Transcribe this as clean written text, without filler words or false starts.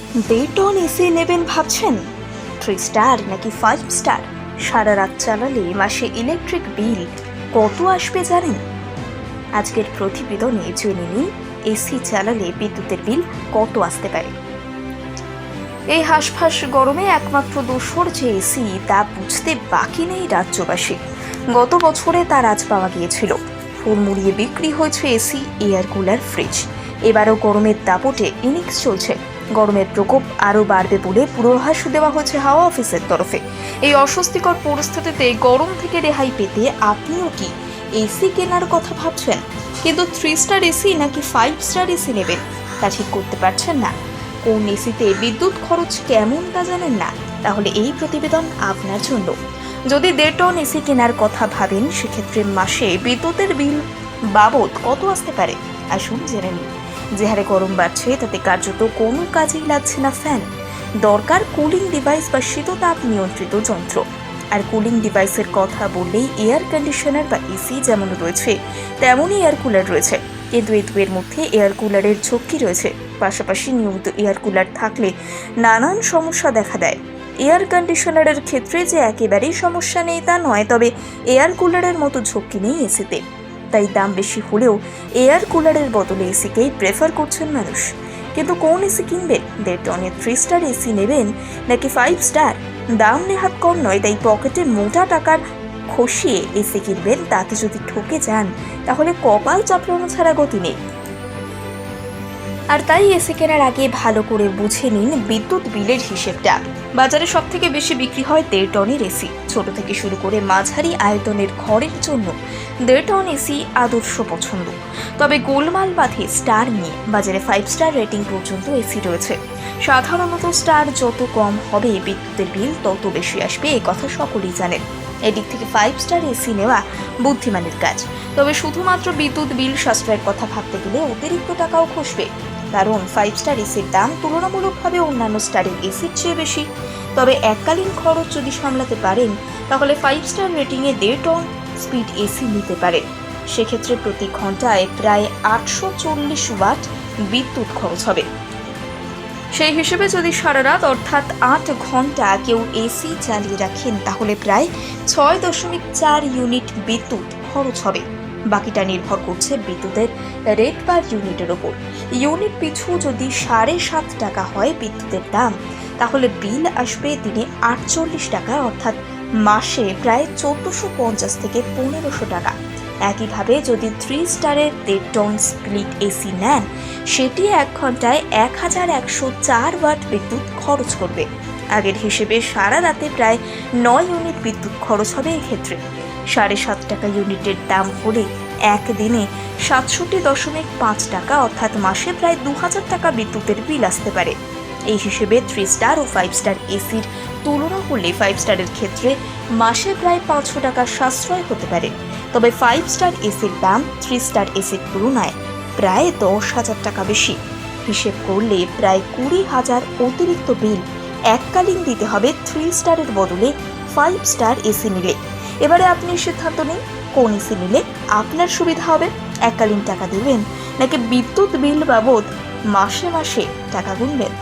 Dayton AC নেবেন ভাবছেন? 3 star নাকি 5 স্টার? সারা রাত চালালে মাসে ইলেকট্রিক বিল কত আসবে জানেন? আজকের প্রতিবেদনে জেনে নিন এসি চালালে বিদ্যুতের বিল কত আসতে পারে। এই হাঁসফাঁস গরমে একমাত্র দোসর যে এসি তা বুঝতে বাকি নেই রাজ্যবাসী। গত বছরে তার আজ পাওয়া গিয়েছিল। ফুল মুড়িয়ে বিক্রি হয়েছে এসি, এয়ার কুলার, ফ্রিজ। এবারও গরমের দাপটে ইনিংস চলছে। গরমের প্রকোপ আরও বাড়বে বলে পূর্বাভাস দেওয়া হয়েছে হাওয়া অফিসের তরফে। এই অস্বস্তিকর পরিস্থিতিতে গরম থেকে রেহাই পেতে আপনিও কি এসি কেনার কথা ভাবছেন? কিন্তু 3 স্টার এসি নাকি 5 স্টার এসি নেবেন তা ঠিক করতে পারছেন না? কোন এসিতে বিদ্যুৎ খরচ কেমন তা জানেন না? তাহলে এই প্রতিবেদন আপনার জন্য। যদি 1.5 টন এসি কেনার কথা ভাবেন, সেক্ষেত্রে মাসে বিদ্যুতের বিল বাবদ কত আসতে পারে আসুন জেনে নিন। যে হারে গরম বাড়ছে তাতে কার্যত কোনো কাজেই লাগছে না ফ্যান। দরকার কুলিং ডিভাইস বা শীততাপ নিয়ন্ত্রিত যন্ত্র। আর কুলিং ডিভাইসের কথা বললেই এয়ার কন্ডিশনার বা এসি যেমন রয়েছে তেমনই এয়ার কুলার রয়েছে। কিন্তু এই দুয়ের মধ্যে এয়ার কুলারের ঝক্কি রয়েছে। পাশাপাশি নিয়মিত এয়ার কুলার থাকলে নানান সমস্যা দেখা দেয়। এয়ার কন্ডিশনারের ক্ষেত্রে যে একেবারেই সমস্যা নেই তা নয়, তবে এয়ার কুলারের মতো ঝক্কি নেই এসিতে। তাই দাম বেশি হলেও এয়ার কুলারের বদলে এসিকেই প্রেফার করছেন মানুষ। কিন্তু কোন এসি কিনবেন? 1.5 টনের 3 স্টার এসি নেবেন নাকি 5 স্টার? দাম নেহাত কম নয়, তাই পকেটে মোটা টাকার খসিয়ে এসি কিনবেন। তাতে যদি ঠকে যান তাহলে কপাল চাপড়ানো ছাড়া গতি নেই। আর তাই এসি কেনার আগে ভালো করে বুঝে নিন বিদ্যুৎ বিলের হিসেবটা। বাজারে সব থেকে বেশি বিক্রি হয় 1.5 টনের এসি। ছোট থেকে শুরু করে মাঝারি আয়তনের ঘরের জন্য 1.5 টন এসি আদর্শ পছন্দ। তবে গোলমাল বাঁধে স্টার নিয়ে। বাজারে 5 স্টার রেটিং পর্যন্ত এসি রয়েছে। সাধারণত স্টার যত কম হবে বিদ্যুতের বিল তত বেশি আসবে, এ কথা সকলেই জানেন। এদিক থেকে 5 স্টার এসি নেওয়া বুদ্ধিমানের কাজ। তবে শুধুমাত্র বিদ্যুৎ বিল সাশ্রয়ের কথা ভাবতে গেলে অতিরিক্ত টাকাও খসবে। কারণ 5 স্টার এসির দাম তুলনামূলকভাবে অন্যান্য স্টারের এসির চেয়ে বেশি। তবে এককালীন খরচ যদি সামলাতে পারেন তাহলে 5 স্টার রেটিংয়ে 1.5 টন স্পিড এসি নিতে পারেন। সেক্ষেত্রে প্রতি ঘন্টায় প্রায় 840 ওয়াট বিদ্যুৎ খরচ হবে। সেই হিসেবে যদি সারা রাত অর্থাৎ 8 ঘন্টা কেউ এসি চালিয়ে রাখেন তাহলে প্রায় 6.4 ইউনিট বিদ্যুৎ খরচ হবে। বাকিটা নির্ভর করছে বিদ্যুতের রেট পার ইউনিটের ওপর। ইউনিট পিছু যদি 7.5 টাকা হয় বিদ্যুতের দাম, তাহলে বিল আসবে দিনে 48 টাকা, অর্থাৎ মাসে প্রায় 1450 থেকে 1500 টাকা। একইভাবে যদি 3 স্টারের 1.5 টন স্প্লিট এসি নেন, সেটি 1 ঘন্টায় 1104 ওয়াট বিদ্যুৎ খরচ করবে। আগের হিসেবে সারা রাতে প্রায় 9 ইউনিট বিদ্যুৎ খরচ হবে। এক্ষেত্রে 7.5 টাকা ইউনিটের দাম হলে একদিনে 67.5 টাকা, অর্থাৎ মাসে প্রায় 2000 টাকা বিদ্যুতের বিল আসতে পারে। এই হিসেবে 3 স্টার ও 5 স্টার এসির তুলনা করলে 5 স্টারের ক্ষেত্রে মাসে প্রায় 500 টাকা সাশ্রয় হতে পারে। তবে 5 স্টার এসির দাম 3 স্টার এসির তুলনায় প্রায় 10,000 টাকা বেশি। হিসেব করলে প্রায় 20,000 অতিরিক্ত বিল এককালীন দিতে হবে 3 স্টারের বদলে 5 স্টার এসি নিলে। এবারে আপনি সিদ্ধান্ত নিন কোন এসি নিলে আপনার সুবিধা হবে। এককালীন টাকা দেবেন নাকি বিদ্যুৎ বিল বাবদ মাসে মাসে টাকা গুনবেন?